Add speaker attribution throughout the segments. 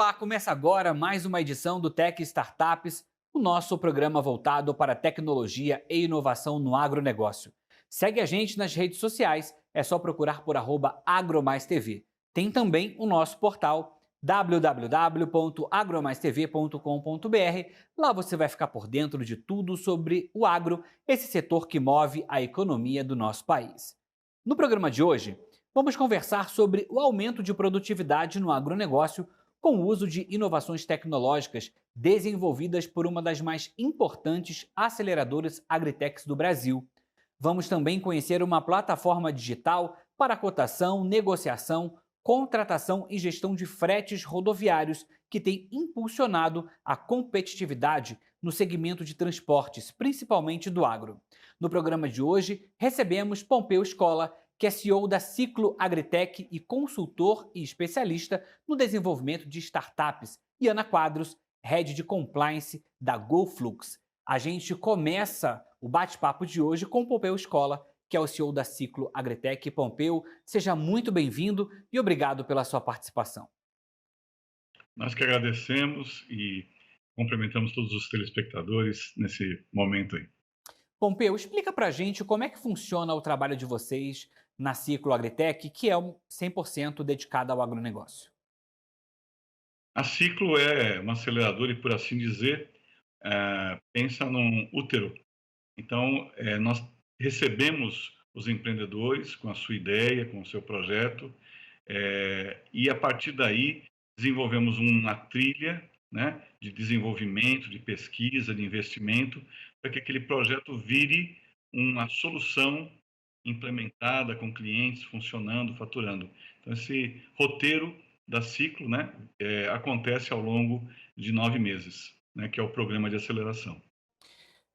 Speaker 1: Olá, começa agora mais uma edição do Tech Startups, o nosso programa voltado para tecnologia e inovação no agronegócio. Segue a gente nas redes sociais, é só procurar por @agromaistv. Tem também o nosso portal www.agromaistv.com.br. Lá você vai ficar por dentro de tudo sobre o agro, esse setor que move a economia do nosso país. No programa de hoje, vamos conversar sobre o aumento de produtividade no agronegócio com o uso de inovações tecnológicas desenvolvidas por uma das mais importantes aceleradoras agritechs do Brasil. Vamos também conhecer uma plataforma digital para cotação, negociação, contratação e gestão de fretes rodoviários que tem impulsionado a competitividade no segmento de transportes, principalmente do agro. No programa de hoje, recebemos Pompeu Escola, que é CEO da Ciclo Agritech e consultor e especialista no desenvolvimento de startups, e Ana Quadros, Head de Compliance da GoFlux. A gente começa o bate-papo de hoje com Pompeu Escola, que é o CEO da Ciclo Agritech. Pompeu, seja muito bem-vindo e obrigado pela sua participação.
Speaker 2: Nós que agradecemos e cumprimentamos todos os telespectadores nesse momento aí.
Speaker 1: Pompeu, explica pra gente como é que funciona o trabalho de vocês na Ciclo Agritech, que é 100% dedicada ao agronegócio.
Speaker 2: A Ciclo é uma aceleradora e, por assim dizer, pensa num útero. Então, nós recebemos os empreendedores com a sua ideia, com o seu projeto, e a partir daí desenvolvemos uma trilha, né, de desenvolvimento, de pesquisa, de investimento, para que aquele projeto vire uma solução implementada com clientes, funcionando, faturando. Então, esse roteiro da Ciclo, né, acontece ao longo de 9 meses, né, que é o programa de aceleração.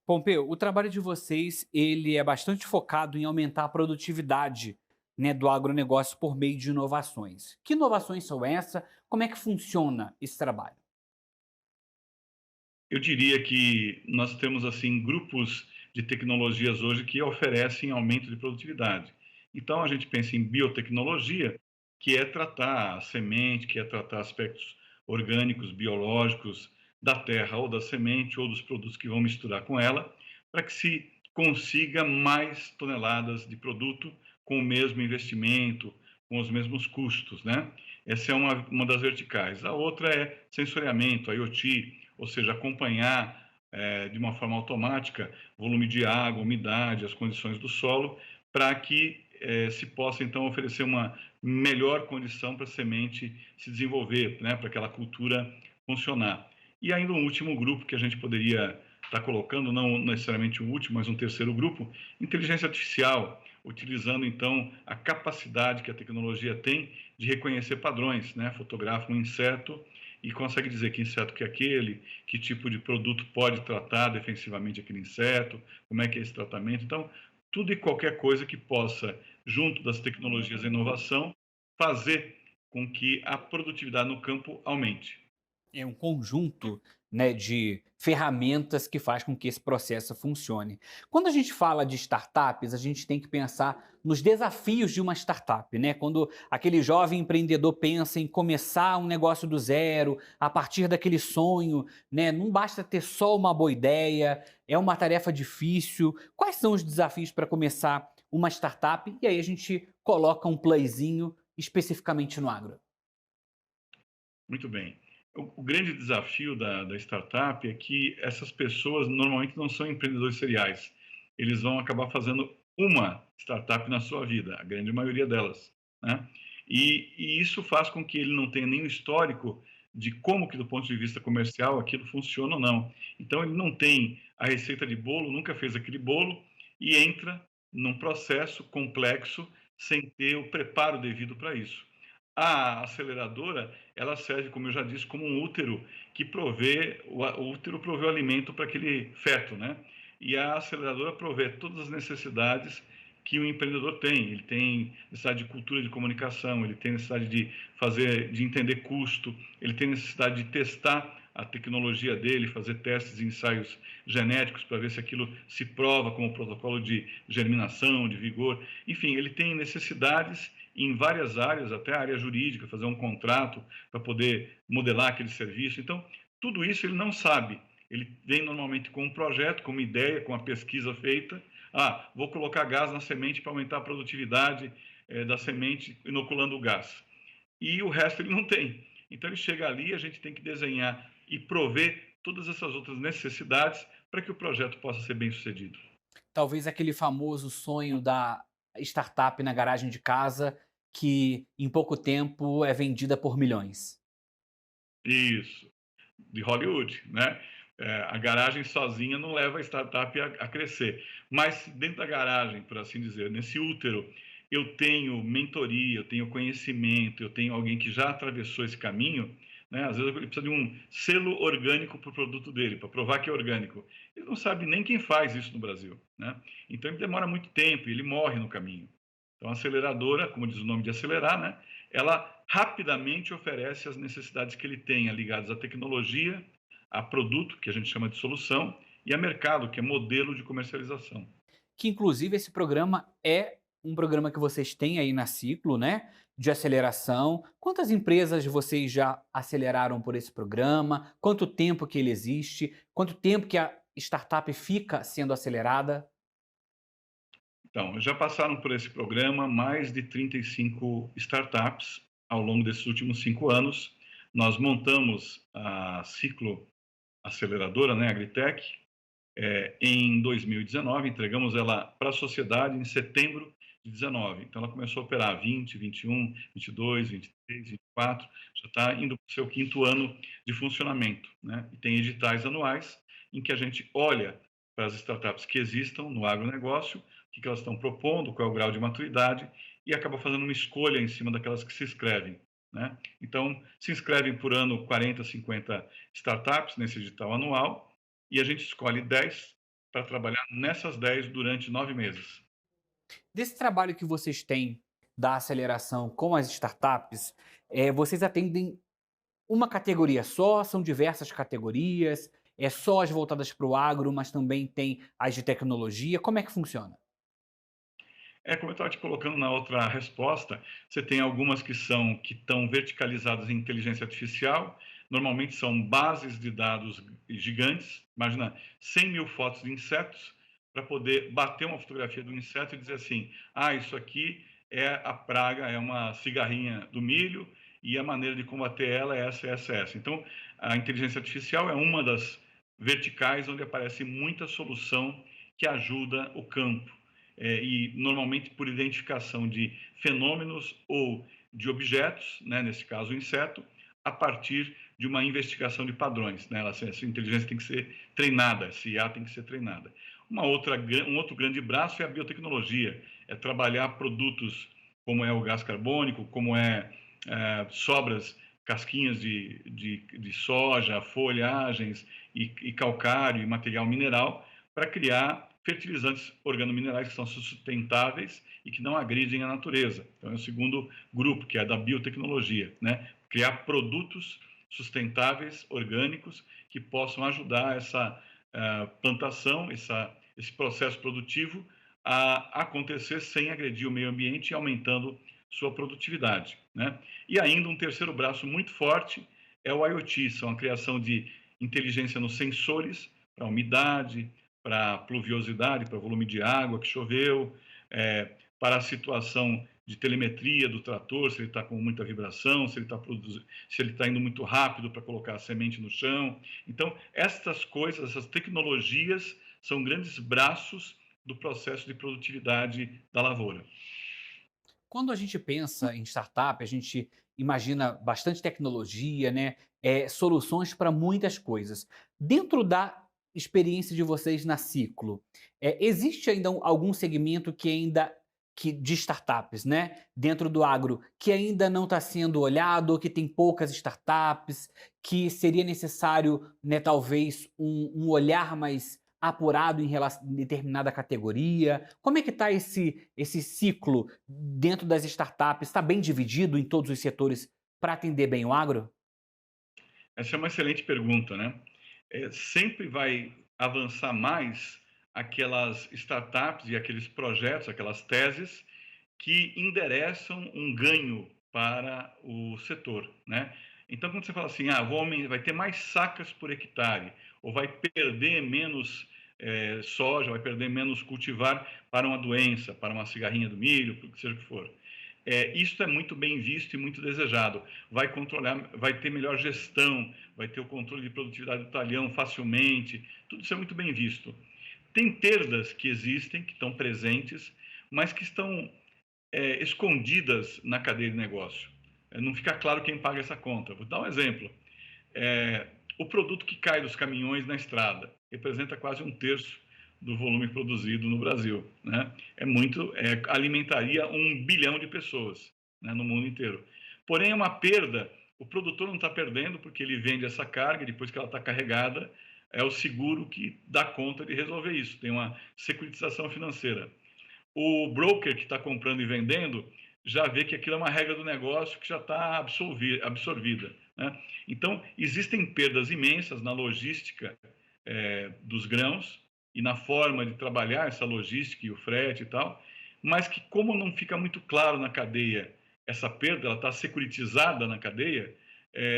Speaker 1: Pompeu, o trabalho de vocês ele é bastante focado em aumentar a produtividade, né, do agronegócio por meio de inovações. Que inovações são essas? Como é que funciona esse trabalho?
Speaker 2: Eu diria que nós temos assim grupos de tecnologias hoje que oferecem aumento de produtividade. Então a gente pensa em biotecnologia, que é tratar a semente, que é tratar aspectos orgânicos, biológicos da terra ou da semente ou dos produtos que vão misturar com ela, para que se consiga mais toneladas de produto com o mesmo investimento, com os mesmos custos, né? Essa é uma das verticais. A outra é sensoriamento, IoT, ou seja, acompanhar de uma forma automática volume de água, umidade, as condições do solo, para que se possa então oferecer uma melhor condição para a semente se desenvolver, né, para aquela cultura funcionar. E ainda um último grupo que a gente poderia estar colocando, não necessariamente o último, mas um terceiro grupo, inteligência artificial, utilizando então a capacidade que a tecnologia tem de reconhecer padrões, né? Fotografa um inseto e consegue dizer que inseto que é aquele, que tipo de produto pode tratar defensivamente aquele inseto, como é que é esse tratamento. Então, tudo e qualquer coisa que possa, junto das tecnologias e inovação, fazer com que a produtividade no campo aumente.
Speaker 1: É um conjunto, né, de ferramentas que faz com que esse processo funcione. Quando a gente fala de startups, a gente tem que pensar nos desafios de uma startup, né? Quando aquele jovem empreendedor pensa em começar um negócio do zero, a partir daquele sonho, né? Não basta ter só uma boa ideia, é uma tarefa difícil. Quais são os desafios para começar uma startup? E aí a gente coloca um playzinho especificamente no agro.
Speaker 2: Muito bem. O grande desafio da startup é que essas pessoas normalmente não são empreendedores seriais. Eles vão acabar fazendo uma startup na sua vida, a grande maioria delas, né? E isso faz com que ele não tenha nenhum histórico de como que, do ponto de vista comercial, aquilo funciona ou não. Então, ele não tem a receita de bolo, nunca fez aquele bolo e entra num processo complexo sem ter o preparo devido para isso. A aceleradora, ela serve, como eu já disse, como um útero que provê, o útero provê o alimento para aquele feto, né? E a aceleradora provê todas as necessidades que o empreendedor tem. Ele tem necessidade de cultura de comunicação, ele tem necessidade de fazer, de entender custo, ele tem necessidade de testar a tecnologia dele, fazer testes e ensaios genéticos para ver se aquilo se prova como protocolo de germinação, de vigor. Enfim, ele tem necessidades em várias áreas, até a área jurídica, fazer um contrato para poder modelar aquele serviço. Então, tudo isso ele não sabe. Ele vem normalmente com um projeto, com uma ideia, com uma pesquisa feita. Ah, vou colocar gás na semente para aumentar a produtividade da semente inoculando o gás. E o resto ele não tem. Então ele chega ali, a gente tem que desenhar e prover todas essas outras necessidades para que o projeto possa ser bem sucedido.
Speaker 1: Talvez aquele famoso sonho da startup na garagem de casa que em pouco tempo é vendida por milhões.
Speaker 2: Isso, de Hollywood, né? A garagem sozinha não leva a startup a crescer. Mas dentro da garagem, por assim dizer, nesse útero, eu tenho mentoria, eu tenho conhecimento, eu tenho alguém que já atravessou esse caminho, né? Às vezes ele precisa de um selo orgânico para o produto dele, para provar que é orgânico. Ele não sabe nem quem faz isso no Brasil, né? Então ele demora muito tempo e ele morre no caminho. Então a aceleradora, como diz o nome de acelerar, né? Ela rapidamente oferece as necessidades que ele tenha ligadas à tecnologia, a produto, que a gente chama de solução, e a mercado, que é modelo de comercialização.
Speaker 1: Que inclusive esse programa é um programa que vocês têm aí na Ciclo, né, de aceleração. Quantas empresas vocês já aceleraram por esse programa? Quanto tempo que ele existe? Quanto tempo que a startup fica sendo acelerada?
Speaker 2: Então, já passaram por esse programa mais de 35 startups ao longo desses últimos 5 anos. Nós montamos a Ciclo Aceleradora, né, Agritech, em 2019, entregamos ela para a sociedade em setembro de 19. Então, ela começou a operar 20, 21, 22, 23, 24, já está indo para o seu quinto ano de funcionamento, né? E tem editais anuais em que a gente olha para as startups que existam no agronegócio, o que elas estão propondo, qual é o grau de maturidade, e acaba fazendo uma escolha em cima daquelas que se inscrevem, né? Então, se inscrevem por ano 40, 50 startups nesse edital anual, e a gente escolhe 10 para trabalhar nessas 10 durante 9 meses.
Speaker 1: Desse trabalho que vocês têm da aceleração com as startups, vocês atendem uma categoria só? São diversas categorias? É só as voltadas para o agro, mas também tem as de tecnologia? Como é que funciona?
Speaker 2: Como eu estava te colocando na outra resposta, você tem algumas que estão verticalizadas em inteligência artificial, normalmente são bases de dados gigantes, imagina 100 mil fotos de insetos, para poder bater uma fotografia do inseto e dizer assim, isso aqui é a praga, é uma cigarrinha do milho, e a maneira de combater ela é essa, essa, essa. Então, a inteligência artificial é uma das verticais onde aparece muita solução que ajuda o campo e normalmente por identificação de fenômenos ou de objetos, né, nesse caso o inseto, a partir de uma investigação de padrões. Né? Essa inteligência tem que ser treinada, essa IA tem que ser treinada. Um outro grande braço é a biotecnologia, é trabalhar produtos como é o gás carbônico, como sobras, casquinhas de soja, folhagens e calcário e material mineral para criar fertilizantes organominerais que são sustentáveis e que não agridem a natureza. Então, é o segundo grupo, que é da biotecnologia, né? Criar produtos sustentáveis, orgânicos, que possam ajudar essa plantação, esse processo produtivo a acontecer sem agredir o meio ambiente e aumentando sua produtividade, né? E ainda um terceiro braço muito forte é o IoT, são a criação de inteligência nos sensores para umidade, para pluviosidade, para volume de água que choveu, para a situação de telemetria do trator, se ele está com muita vibração, se ele está indo muito rápido para colocar a semente no chão. Então, essas coisas, essas tecnologias, são grandes braços do processo de produtividade da lavoura.
Speaker 1: Quando a gente pensa em startup, a gente imagina bastante tecnologia, né? Soluções para muitas coisas. Dentro da experiência de vocês na Ciclo, existe ainda algum segmento de startups, né? Dentro do agro, que ainda não está sendo olhado, ou que tem poucas startups, que seria necessário, né, talvez, um olhar mais apurado em determinada categoria? Como é que está esse ciclo dentro das startups? Está bem dividido em todos os setores para atender bem o agro?
Speaker 2: Essa é uma excelente pergunta, né? Sempre vai avançar mais aquelas startups e aqueles projetos, aquelas teses que endereçam um ganho para o setor, né? Então, quando você fala assim, vai ter mais sacas por hectare, ou vai perder menos soja, vai perder menos cultivar para uma doença, para uma cigarrinha do milho, para o que seja o que for. Isso é muito bem visto e muito desejado. Vai controlar, vai ter melhor gestão, vai ter o controle de produtividade do talhão facilmente, tudo isso é muito bem visto. Tem perdas que existem, que estão presentes, mas que estão escondidas na cadeia de negócio. Não fica claro quem paga essa conta. Vou dar um exemplo. O produto que cai dos caminhões na estrada representa quase um terço do volume produzido no Brasil, né? Alimentaria 1 bilhão de pessoas, né, no mundo inteiro. Porém, é uma perda. O produtor não está perdendo porque ele vende essa carga e depois que ela está carregada, é o seguro que dá conta de resolver isso. Tem uma securitização financeira. O broker que está comprando e vendendo já vê que aquilo é uma regra do negócio que já está absorvida, né? Então, existem perdas imensas na logística dos grãos e na forma de trabalhar essa logística e o frete e tal, mas que como não fica muito claro na cadeia essa perda, ela está securitizada na cadeia,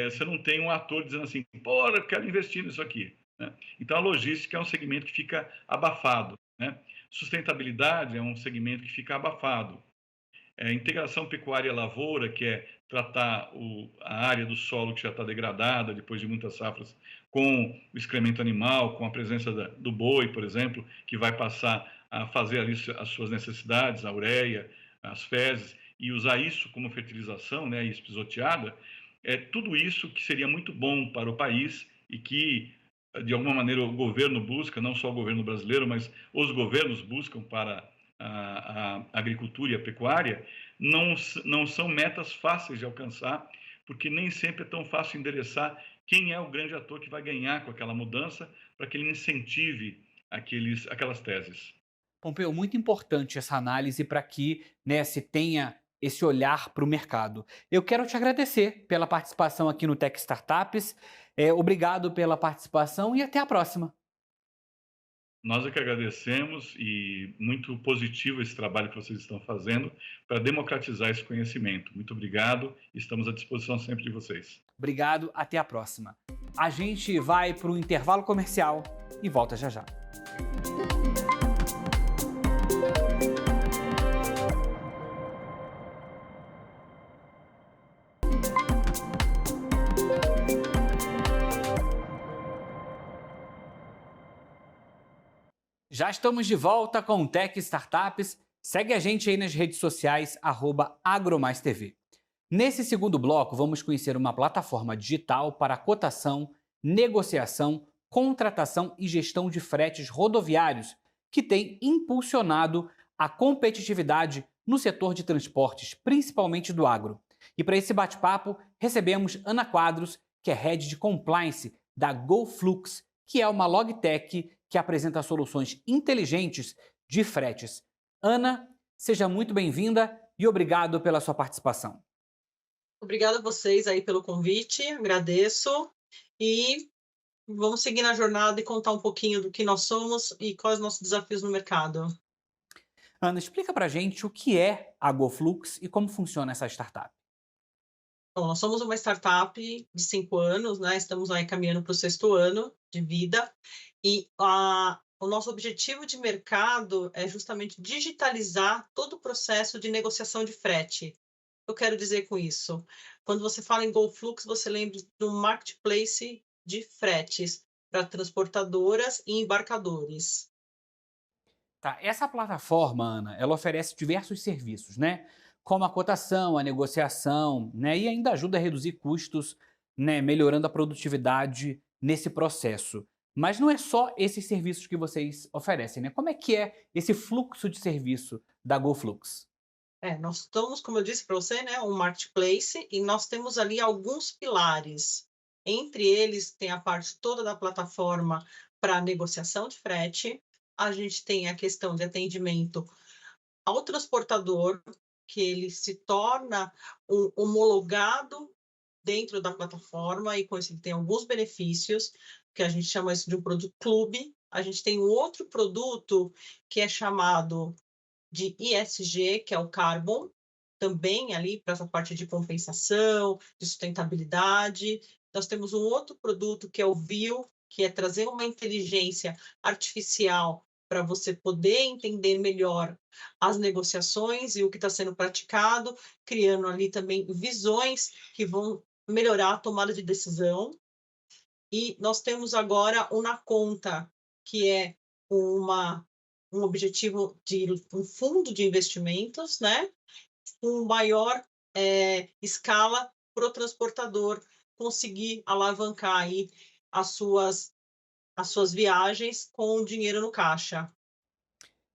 Speaker 2: você não tem um ator dizendo assim, pô, eu quero investir nisso aqui, né? Então, a logística é um segmento que fica abafado, né? Sustentabilidade é um segmento que fica abafado. Integração pecuária-lavoura, que é tratar a área do solo que já está degradada depois de muitas safras com o excremento animal, com a presença do boi, por exemplo, que vai passar a fazer ali as suas necessidades, a ureia, as fezes, e usar isso como fertilização, né, espisoteada, tudo isso que seria muito bom para o país e que, de alguma maneira, o governo busca, não só o governo brasileiro, mas os governos buscam para a agricultura e a pecuária, não são metas fáceis de alcançar, porque nem sempre é tão fácil endereçar quem é o grande ator que vai ganhar com aquela mudança para que ele incentive aquelas teses.
Speaker 1: Pompeu, muito importante essa análise para que, né, se tenha esse olhar para o mercado. Eu quero te agradecer pela participação aqui no Tech Startups. Obrigado pela participação e até a próxima.
Speaker 2: Nós é que agradecemos e muito positivo esse trabalho que vocês estão fazendo para democratizar esse conhecimento. Muito obrigado, estamos à disposição sempre de vocês.
Speaker 1: Obrigado, até a próxima. A gente vai para o intervalo comercial e volta já já. Já estamos de volta com o Tech Startups. Segue a gente aí nas redes sociais, @AgroMaisTV. Nesse segundo bloco, vamos conhecer uma plataforma digital para cotação, negociação, contratação e gestão de fretes rodoviários, que tem impulsionado a competitividade no setor de transportes, principalmente do agro. E para esse bate-papo, recebemos Ana Quadros, que é Head de Compliance da GoFlux, que é uma logtech que apresenta soluções inteligentes de fretes. Ana, seja muito bem-vinda e obrigado pela sua participação.
Speaker 3: Obrigada a vocês aí pelo convite, agradeço. E vamos seguir na jornada e contar um pouquinho do que nós somos e quais os nossos desafios no mercado.
Speaker 1: Ana, explica pra gente o que é a GoFlux e como funciona essa startup.
Speaker 3: Bom, nós somos uma startup de 5 anos, né? Estamos aí caminhando para o 6º ano de vida. E o nosso objetivo de mercado é justamente digitalizar todo o processo de negociação de frete. Eu quero dizer com isso? Quando você fala em GoFlux, você lembra de um marketplace de fretes para transportadoras e embarcadores.
Speaker 1: Tá, essa plataforma, Ana, ela oferece diversos serviços, né? Como a cotação, a negociação, né? E ainda ajuda a reduzir custos, né? Melhorando a produtividade nesse processo. Mas não é só esses serviços que vocês oferecem, né? Como é que é esse fluxo de serviço da GoFlux?
Speaker 3: Nós estamos, como eu disse para você, né, um marketplace e nós temos ali alguns pilares. Entre eles tem a parte toda da plataforma para negociação de frete. A gente tem a questão de atendimento ao transportador, que ele se torna um homologado dentro da plataforma e com isso ele tem alguns benefícios, que a gente chama isso de um produto clube. A gente tem um outro produto que é chamado de ISG, que é o Carbon, também ali para essa parte de compensação, de sustentabilidade. Nós temos um outro produto que é o View, que é trazer uma inteligência artificial para você poder entender melhor as negociações e o que está sendo praticado, criando ali também visões que vão melhorar a tomada de decisão. E nós temos agora o Na Conta, que é uma, um objetivo de um fundo de investimentos, né? Com maior escala para o transportador conseguir alavancar aí as suas, as suas viagens com dinheiro no caixa.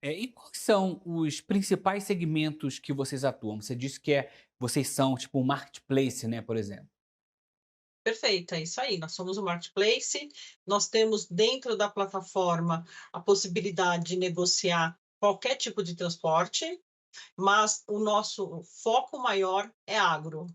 Speaker 1: E quais são os principais segmentos que vocês atuam? Você disse que vocês são tipo um marketplace, né, por exemplo.
Speaker 3: Perfeito, é isso aí. Nós somos um marketplace, nós temos dentro da plataforma a possibilidade de negociar qualquer tipo de transporte, mas o nosso foco maior é agro.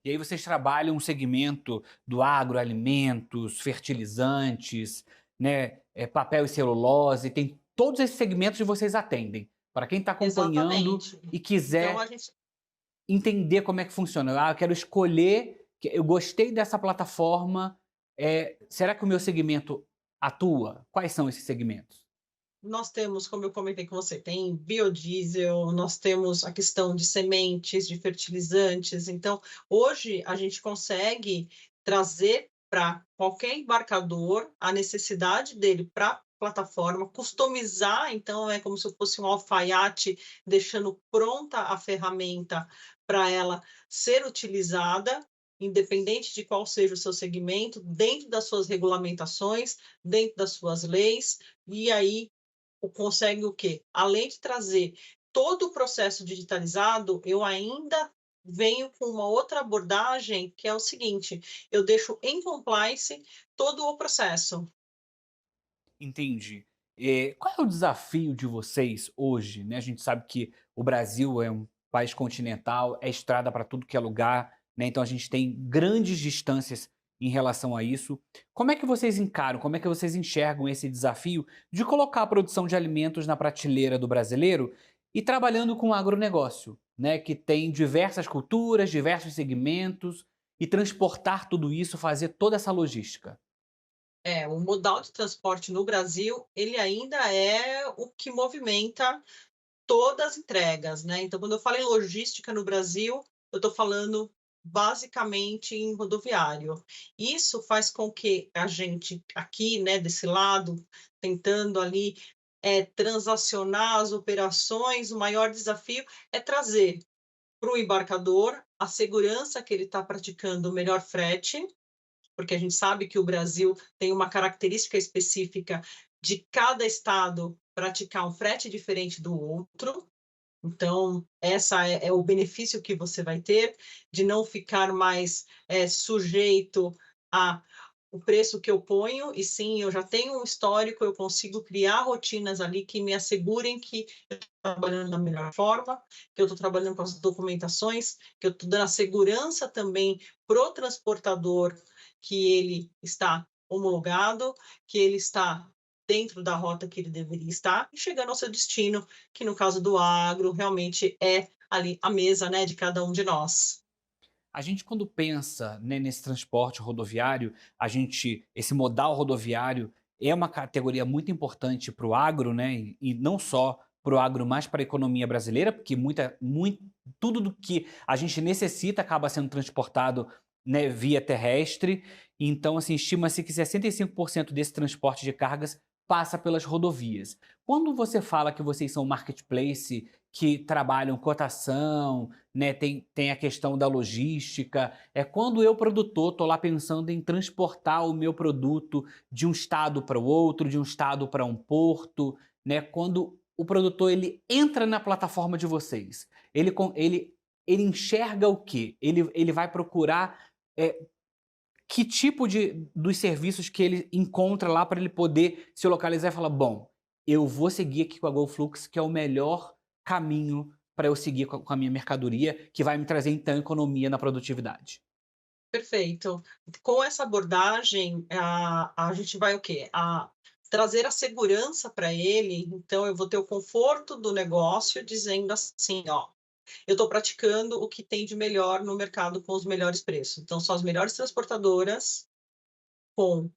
Speaker 1: E aí vocês trabalham um segmento do agroalimentos, fertilizantes, né, papel e celulose, tem todos esses segmentos que vocês atendem. Para quem está acompanhando
Speaker 3: Exatamente.
Speaker 1: e
Speaker 3: Então a
Speaker 1: quiser
Speaker 3: gente
Speaker 1: entender como é que funciona. Eu quero escolher, eu gostei dessa plataforma, será que o meu segmento atua? Quais são esses segmentos?
Speaker 3: nós temos, como eu comentei com você, tem biodiesel, nós temos a questão de sementes, de fertilizantes. Então, hoje a gente consegue trazer para qualquer embarcador a necessidade dele para a plataforma, customizar, então é como se fosse um alfaiate, deixando pronta a ferramenta para ela ser utilizada, independente de qual seja o seu segmento, dentro das suas regulamentações, dentro das suas leis, e aí consegue o quê? Além de trazer todo o processo digitalizado, eu ainda venho com uma outra abordagem, que é o seguinte: eu deixo em compliance todo o processo.
Speaker 1: Entendi. Qual é o desafio de vocês hoje, né? A gente sabe que o Brasil é um país continental, é estrada para tudo que é lugar, né? Então a gente tem grandes distâncias em relação a isso. Como é que vocês encaram, como é que vocês enxergam esse desafio de colocar a produção de alimentos na prateleira do brasileiro e trabalhando com o agronegócio, né? Que tem diversas culturas, diversos segmentos, e transportar tudo isso, fazer toda essa logística?
Speaker 3: É, o modal de transporte no Brasil, ele ainda é o que movimenta todas as entregas, né. Então, quando eu falo em logística no Brasil, eu estou falando basicamente em rodoviário. Isso faz com que a gente aqui, né, desse lado, tentando ali, transacionar as operações, o maior desafio é trazer para o embarcador a segurança que ele está praticando o melhor frete, porque a gente sabe que o Brasil tem uma característica específica de cada estado praticar um frete diferente do outro. Então, essa é o benefício que você vai ter de não ficar mais sujeito a o preço que eu ponho, e sim, eu já tenho um histórico, eu consigo criar rotinas ali que me assegurem que eu estou trabalhando da melhor forma, que eu estou trabalhando com as documentações, que eu estou dando a segurança também para o transportador que ele está homologado, que ele está dentro da rota que ele deveria estar e chegando ao seu destino, que no caso do agro realmente é ali a mesa, né, de cada um de nós.
Speaker 1: A gente quando pensa, né, nesse transporte rodoviário, esse modal rodoviário é uma categoria muito importante para o agro, né, e não só para o agro, mas para a economia brasileira, porque tudo do que a gente necessita acaba sendo transportado, né, via terrestre. Então, assim, estima-se que 65% desse transporte de cargas passa pelas rodovias. Quando você fala que vocês são um marketplace que trabalham cotação, né, tem a questão da logística. É quando eu, produtor, estou lá pensando em transportar o meu produto de um estado para o outro, de um estado para um porto, né? Quando o produtor ele entra na plataforma de vocês, ele enxerga o quê? Ele vai procurar que tipo dos serviços que ele encontra lá para ele poder se localizar e falar: bom, eu vou seguir aqui com a GoFlux, que é o melhor caminho para eu seguir com a minha mercadoria, que vai me trazer então economia na produtividade.
Speaker 3: Perfeito. Com essa abordagem, a gente vai o quê? trazer a segurança para ele. Então, eu vou ter o conforto do negócio dizendo assim, ó, eu estou praticando o que tem de melhor no mercado com os melhores preços. Então, são as melhores transportadoras com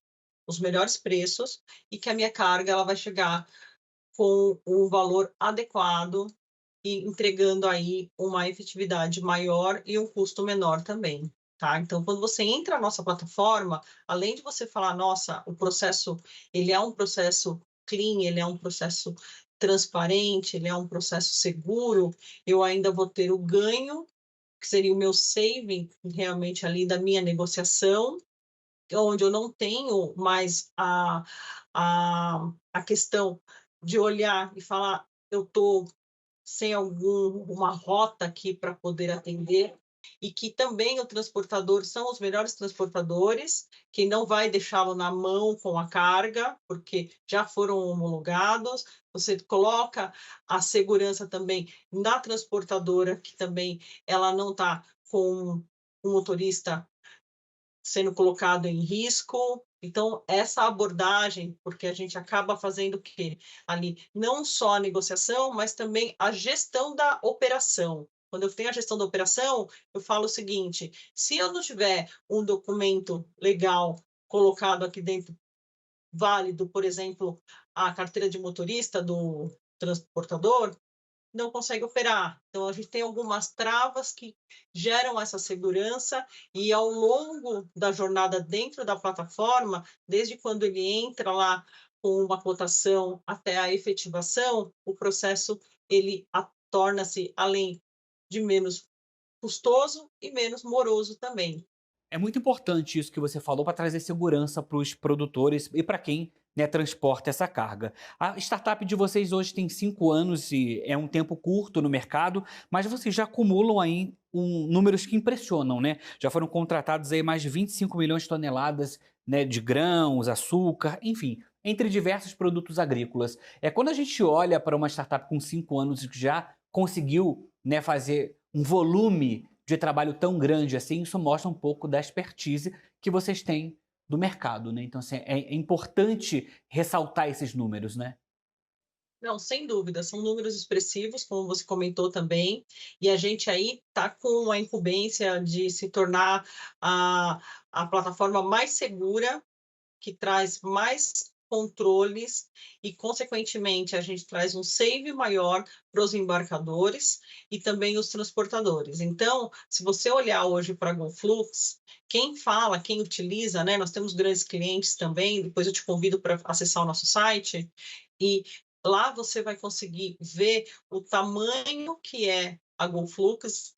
Speaker 3: os melhores preços e que a minha carga ela vai chegar com o valor adequado e entregando aí uma efetividade maior e um custo menor também, tá? Então, quando você entra na nossa plataforma, além de você falar, nossa, o processo, ele é um processo clean, ele é um processo transparente, ele é um processo seguro, eu ainda vou ter o ganho, que seria o meu saving realmente ali da minha negociação, onde eu não tenho mais a questão de olhar e falar, eu estou sem alguma rota aqui para poder atender, e que também o transportador são os melhores transportadores, que não vai deixá-lo na mão com a carga, porque já foram homologados. Você coloca a segurança também na transportadora, que também ela não está com o motorista sendo colocado em risco. Então, essa abordagem, porque a gente acaba fazendo o quê? Ali, não só a negociação, mas também a gestão da operação. Quando eu tenho a gestão da operação, eu falo o seguinte: se eu não tiver um documento legal colocado aqui dentro, válido, por exemplo, a carteira de motorista do transportador, não consegue operar. Então, a gente tem algumas travas que geram essa segurança e ao longo da jornada dentro da plataforma, desde quando ele entra lá com uma cotação até a efetivação, o processo ele torna-se, além de menos custoso e menos moroso também.
Speaker 1: É muito importante isso que você falou para trazer segurança para os produtores e para quem, né, transporta essa carga. A startup de vocês hoje tem 5 anos e é um tempo curto no mercado, mas vocês já acumulam aí números que impressionam, né? Já foram contratados aí mais de 25 milhões de toneladas, né, de grãos, açúcar, enfim, entre diversos produtos agrícolas. Quando a gente olha para uma startup com 5 anos e que já conseguiu, né, fazer um volume de trabalho tão grande assim, isso mostra um pouco da expertise que vocês têm do mercado, né? Então, assim, é importante ressaltar esses números, né?
Speaker 3: Não, sem dúvida, são números expressivos, como você comentou também, e a gente aí está com a incumbência de se tornar a plataforma mais segura, que traz mais controles e, consequentemente, a gente traz um save maior para os embarcadores e também os transportadores. Então, se você olhar hoje para a GoFlux, quem fala, quem utiliza, né? Nós temos grandes clientes também, depois eu te convido para acessar o nosso site, e lá você vai conseguir ver o tamanho que é a GoFlux,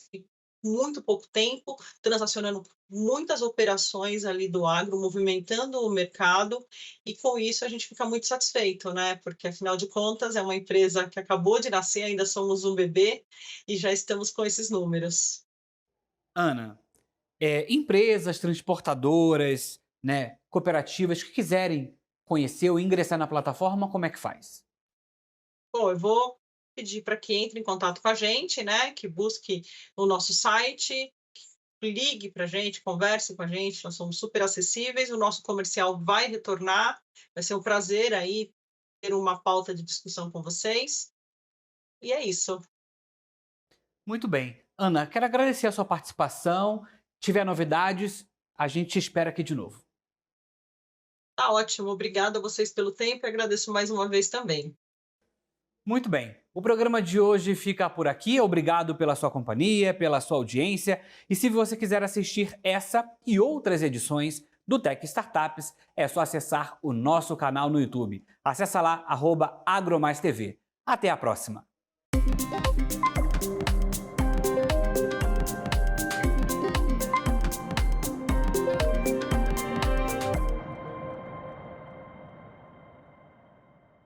Speaker 3: muito pouco tempo, transacionando muitas operações ali do agro, movimentando o mercado, e com isso a gente fica muito satisfeito, né? Porque afinal de contas é uma empresa que acabou de nascer, ainda somos um bebê e já estamos com esses números.
Speaker 1: Ana, empresas, transportadoras, né, cooperativas que quiserem conhecer ou ingressar na plataforma, como é que faz?
Speaker 3: Bom, eu vou pedir para que entre em contato com a gente, né? Que busque o nosso site, ligue para a gente, converse com a gente, nós somos super acessíveis, o nosso comercial vai retornar, vai ser um prazer aí ter uma pauta de discussão com vocês, e é isso.
Speaker 1: Muito bem. Ana, quero agradecer a sua participação. Tiver novidades, a gente te espera aqui de novo.
Speaker 3: Tá ótimo, obrigada a vocês pelo tempo e agradeço mais uma vez também.
Speaker 1: Muito bem. O programa de hoje fica por aqui. Obrigado pela sua companhia, pela sua audiência. E se você quiser assistir essa e outras edições do Tech Startups, é só acessar o nosso canal no YouTube. Acesse lá, @AgroMaisTV. Até a próxima!